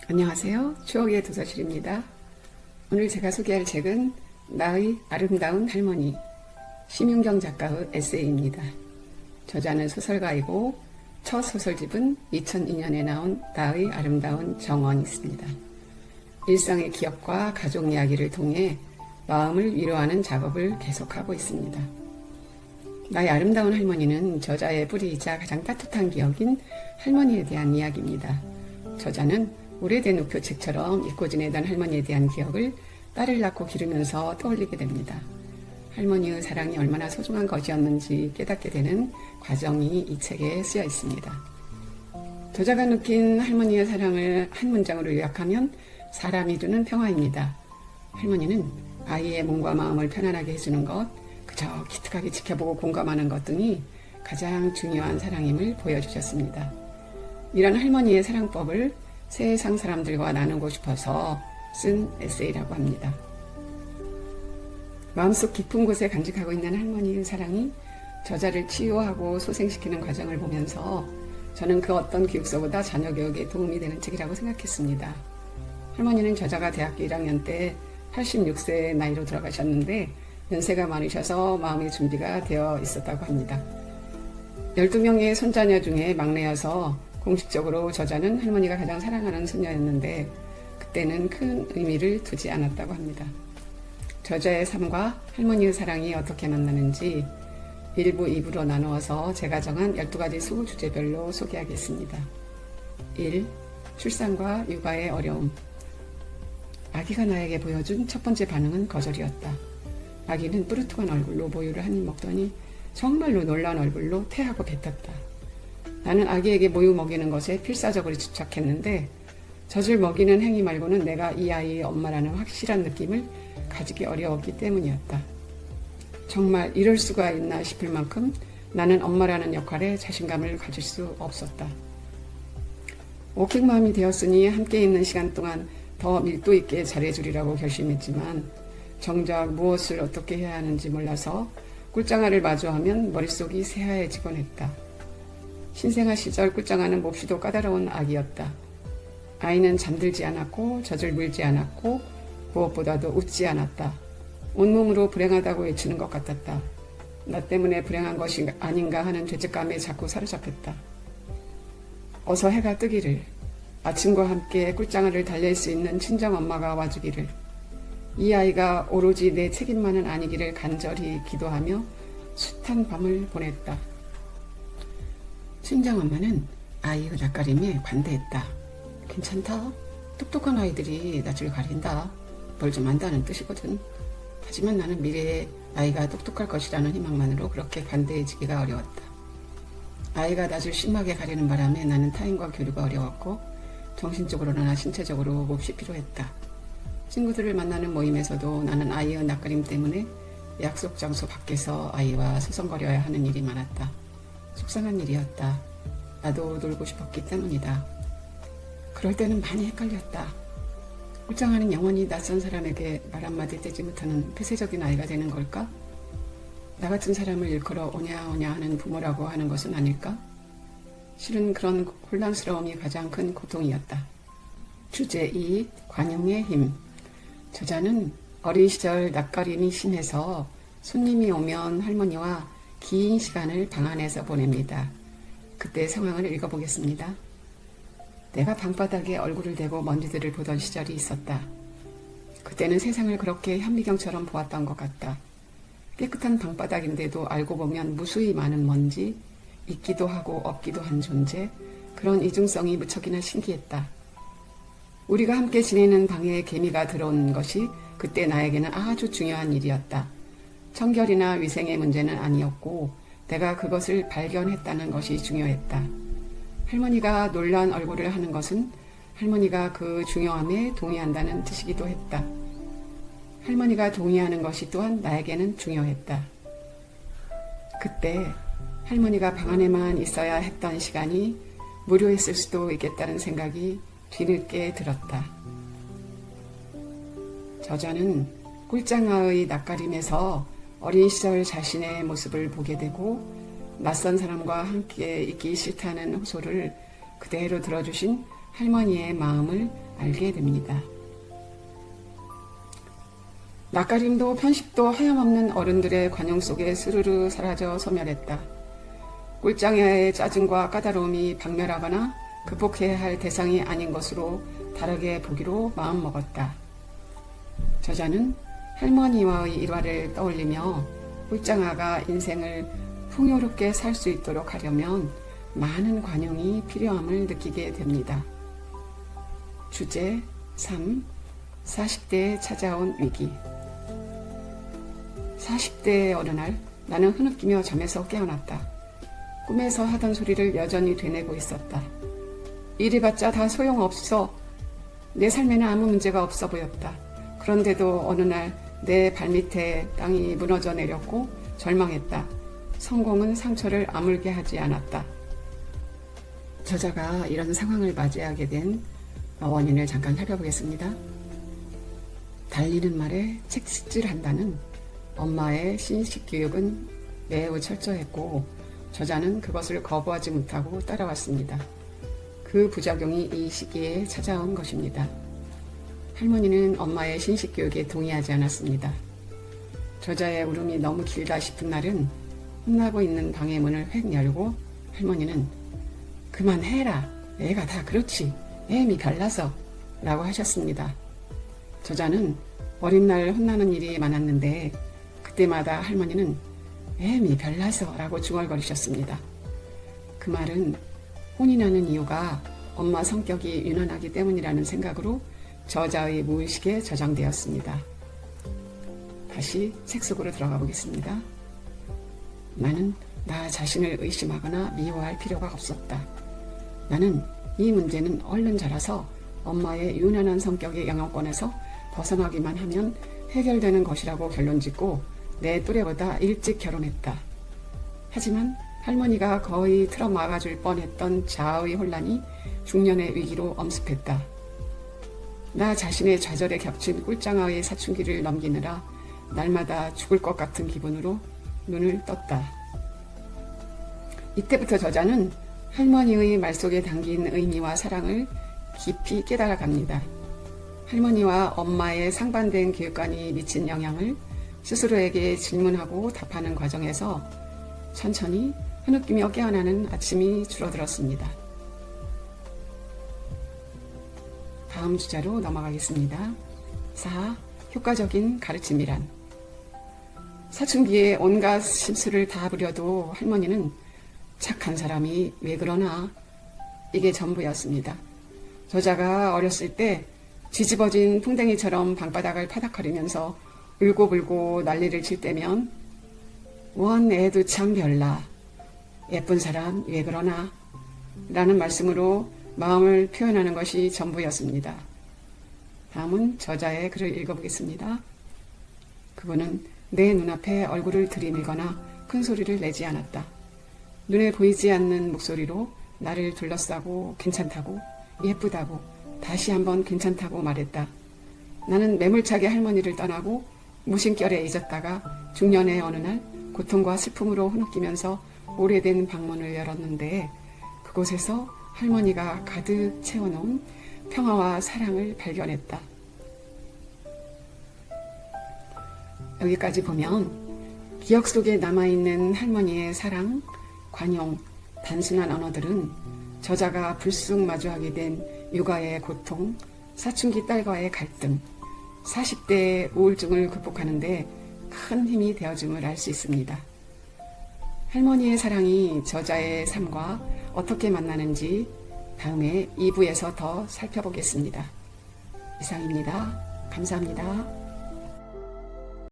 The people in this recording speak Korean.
안녕하세요. 추억의 도서실입니다. 오늘 제가 소개할 책은 나의 아름다운 할머니, 심윤경 작가의 에세이입니다. 저자는 소설가이고 첫 소설집은 2002년에 나온 나의 아름다운 정원이었습니다. 일상의 기억과 가족 이야기를 통해 마음을 위로하는 작업을 계속하고 있습니다. 나의 아름다운 할머니는 저자의 뿌리이자 가장 따뜻한 기억인 할머니에 대한 이야기입니다. 저자는 오래된 우표책처럼 잊고 지내던 할머니에 대한 기억을 딸을 낳고 기르면서 떠올리게 됩니다. 할머니의 사랑이 얼마나 소중한 것이었는지 깨닫게 되는 과정이 이 책에 쓰여 있습니다. 저자가 느낀 할머니의 사랑을 한 문장으로 요약하면 사람이 주는 평화입니다. 할머니는 아이의 몸과 마음을 편안하게 해주는 것, 그저 기특하게 지켜보고 공감하는 것 등이 가장 중요한 사랑임을 보여주셨습니다. 이런 할머니의 사랑법을 세상 사람들과 나누고 싶어서 쓴 에세이라고 합니다. 마음속 깊은 곳에 간직하고 있는 할머니의 사랑이 저자를 치유하고 소생시키는 과정을 보면서 저는 그 어떤 기획서보다 자녀 교육에 도움이 되는 책이라고 생각했습니다. 할머니는 저자가 대학교 1학년 때 86세의 나이로 돌아가셨는데 연세가 많으셔서 마음의 준비가 되어 있었다고 합니다. 12명의 손자녀 중에 막내여서 공식적으로 저자는 할머니가 가장 사랑하는 손녀였는데 그때는 큰 의미를 두지 않았다고 합니다. 저자의 삶과 할머니의 사랑이 어떻게 만나는지 1부, 2부로 나누어서 제가 정한 12가지 수호 주제별로 소개하겠습니다. 1. 출산과 육아의 어려움. 아기가 나에게 보여준 첫 번째 반응은 거절이었다. 아기는 뿌듯한 얼굴로 모유를 한 입 먹더니 정말로 놀란 얼굴로 태하고 뱉었다. 나는 아기에게 모유 먹이는 것에 필사적으로 집착했는데 젖을 먹이는 행위 말고는 내가 이 아이의 엄마라는 확실한 느낌을 가지기 어려웠기 때문이었다. 정말 이럴 수가 있나 싶을 만큼 나는 엄마라는 역할에 자신감을 가질 수 없었다. 오킹맘이 되었으니 함께 있는 시간 동안 더 밀도 있게 잘해주리라고 결심했지만 정작 무엇을 어떻게 해야 하는지 몰라서 꿀장아를 마주하면 머릿속이 새하얘지곤 했다. 신생아 시절 꿀장아는 몹시도 까다로운 아기였다. 아이는 잠들지 않았고 젖을 물지 않았고 무엇보다도 웃지 않았다. 온몸으로 불행하다고 외치는 것 같았다. 나 때문에 불행한 것이 아닌가 하는 죄책감에 자꾸 사로잡혔다. 어서 해가 뜨기를, 아침과 함께 꿀장아를 달랠 수 있는 친정엄마가 와주기를, 이 아이가 오로지 내 책임만은 아니기를 간절히 기도하며 숱한 밤을 보냈다. 친정엄마는 아이의 낯가림에 반대했다. 괜찮다. 똑똑한 아이들이 낯을 가린다. 뭘 좀 안다는 뜻이거든. 하지만 나는 미래에 아이가 똑똑할 것이라는 희망만으로 그렇게 관대해지기가 어려웠다. 아이가 낯을 심하게 가리는 바람에 나는 타인과 교류가 어려웠고 정신적으로나 신체적으로 몹시 필요했다. 친구들을 만나는 모임에서도 나는 아이의 낯가림 때문에 약속 장소 밖에서 아이와 소송거려야 하는 일이 많았다. 속상한 일이었다. 나도 놀고 싶었기 때문이다. 그럴 때는 많이 헷갈렸다. 꿀장아는 영원히 낯선 사람에게 말 한마디 떼지 못하는 폐쇄적인 아이가 되는 걸까? 나 같은 사람을 일컬어 오냐오냐 하는 부모라고 하는 것은 아닐까? 실은 그런 혼란스러움이 가장 큰 고통이었다. 주제 2. 관용의 힘. 저자는 어린 시절 낯가림이 심해서 손님이 오면 할머니와 긴 시간을 방 안에서 보냅니다. 그때 상황을 읽어보겠습니다. 내가 방바닥에 얼굴을 대고 먼지들을 보던 시절이 있었다. 그때는 세상을 그렇게 현미경처럼 보았던 것 같다. 깨끗한 방바닥인데도 알고 보면 무수히 많은 먼지, 있기도 하고 없기도 한 존재, 그런 이중성이 무척이나 신기했다. 우리가 함께 지내는 방에 개미가 들어온 것이 그때 나에게는 아주 중요한 일이었다. 청결이나 위생의 문제는 아니었고 내가 그것을 발견했다는 것이 중요했다. 할머니가 놀란 얼굴을 하는 것은 할머니가 그 중요함에 동의한다는 뜻이기도 했다. 할머니가 동의하는 것이 또한 나에게는 중요했다. 그때 할머니가 방 안에만 있어야 했던 시간이 무료했을 수도 있겠다는 생각이 뒤늦게 들었다. 저자는 꿀장아의 낯가림에서 어린 시절 자신의 모습을 보게 되고 낯선 사람과 함께 있기 싫다는 호소를 그대로 들어주신 할머니의 마음을 알게 됩니다. 낯가림도 편식도 하염없는 어른들의 관용 속에 스르르 사라져 소멸했다. 꿀장애의 짜증과 까다로움이 박멸하거나 극복해야 할 대상이 아닌 것으로 다르게 보기로 마음먹었다. 저자는 할머니와의 일화를 떠올리며 꿀장아가 인생을 풍요롭게 살 수 있도록 하려면 많은 관용이 필요함을 느끼게 됩니다. 주제 3. 40대에 찾아온 위기. 40대의 어느 날 나는 흐느끼며 잠에서 깨어났다. 꿈에서 하던 소리를 여전히 되뇌고 있었다. 이래봤자 다 소용없어. 내 삶에는 아무 문제가 없어 보였다. 그런데도 어느 날 내 발밑에 땅이 무너져 내렸고 절망했다. 성공은 상처를 아물게 하지 않았다. 저자가 이런 상황을 맞이하게 된 원인을 잠깐 살펴보겠습니다. 달리는 말에 책찍질한다는 엄마의 신식 교육은 매우 철저했고 저자는 그것을 거부하지 못하고 따라왔습니다. 그 부작용이 이 시기에 찾아온 것입니다. 할머니는 엄마의 신식 교육에 동의하지 않았습니다. 저자의 울음이 너무 길다 싶은 날은 혼나고 있는 방의 문을 획 열고 할머니는 그만해라. 애가 다 그렇지. 애미 별나서 라고 하셨습니다. 저자는 어린 날 혼나는 일이 많았는데 그때마다 할머니는 애미 별나서 라고 중얼거리셨습니다. 그 말은 혼이 나는 이유가 엄마 성격이 유난하기 때문이라는 생각으로 저자의 무의식에 저장되었습니다. 다시 책 속으로 들어가 보겠습니다. 나는 나 자신을 의심하거나 미워할 필요가 없었다. 나는 이 문제는 얼른 자라서 엄마의 유난한 성격의 영향권에서 벗어나기만 하면 해결되는 것이라고 결론짓고 내 또래보다 일찍 결혼했다. 하지만 할머니가 거의 틀어막아줄 뻔했던 자아의 혼란이 중년의 위기로 엄습했다. 나 자신의 좌절에 겹친 꿀장아의 사춘기를 넘기느라 날마다 죽을 것 같은 기분으로 눈을 떴다. 이때부터 저자는 할머니의 말 속에 담긴 의미와 사랑을 깊이 깨달아갑니다. 할머니와 엄마의 상반된 교육관이 미친 영향을 스스로에게 질문하고 답하는 과정에서 천천히 흐느끼며 깨어나는 아침이 줄어들었습니다. 다음 주자로 넘어가겠습니다. 4. 효과적인 가르침이란. 사춘기에 온갖 심술을 다 부려도 할머니는 착한 사람이 왜 그러나 이게 전부였습니다. 저자가 어렸을 때 뒤집어진 풍뎅이처럼 방바닥을 파닥거리면서 울고불고 난리를 칠 때면 원 애도 참 별나 예쁜 사람 왜 그러나 라는 말씀으로 마음을 표현하는 것이 전부였습니다. 다음은 저자의 글을 읽어보겠습니다. 그분은 내 눈앞에 얼굴을 들이밀거나 큰 소리를 내지 않았다. 눈에 보이지 않는 목소리로 나를 둘러싸고 괜찮다고 예쁘다고 다시 한번 괜찮다고 말했다. 나는 매몰차게 할머니를 떠나고 무심결에 잊었다가 중년의 어느 날 고통과 슬픔으로 흐느끼면서 오래된 방문을 열었는데 그곳에서 할머니가 가득 채워놓은 평화와 사랑을 발견했다. 여기까지 보면 기억 속에 남아있는 할머니의 사랑, 관용, 단순한 언어들은 저자가 불쑥 마주하게 된 육아의 고통, 사춘기 딸과의 갈등, 40대의 우울증을 극복하는 데 큰 힘이 되어줌을 알 수 있습니다. 할머니의 사랑이 저자의 삶과 어떻게 만나는지 다음에 2부에서 더 살펴보겠습니다. 이상입니다. 감사합니다.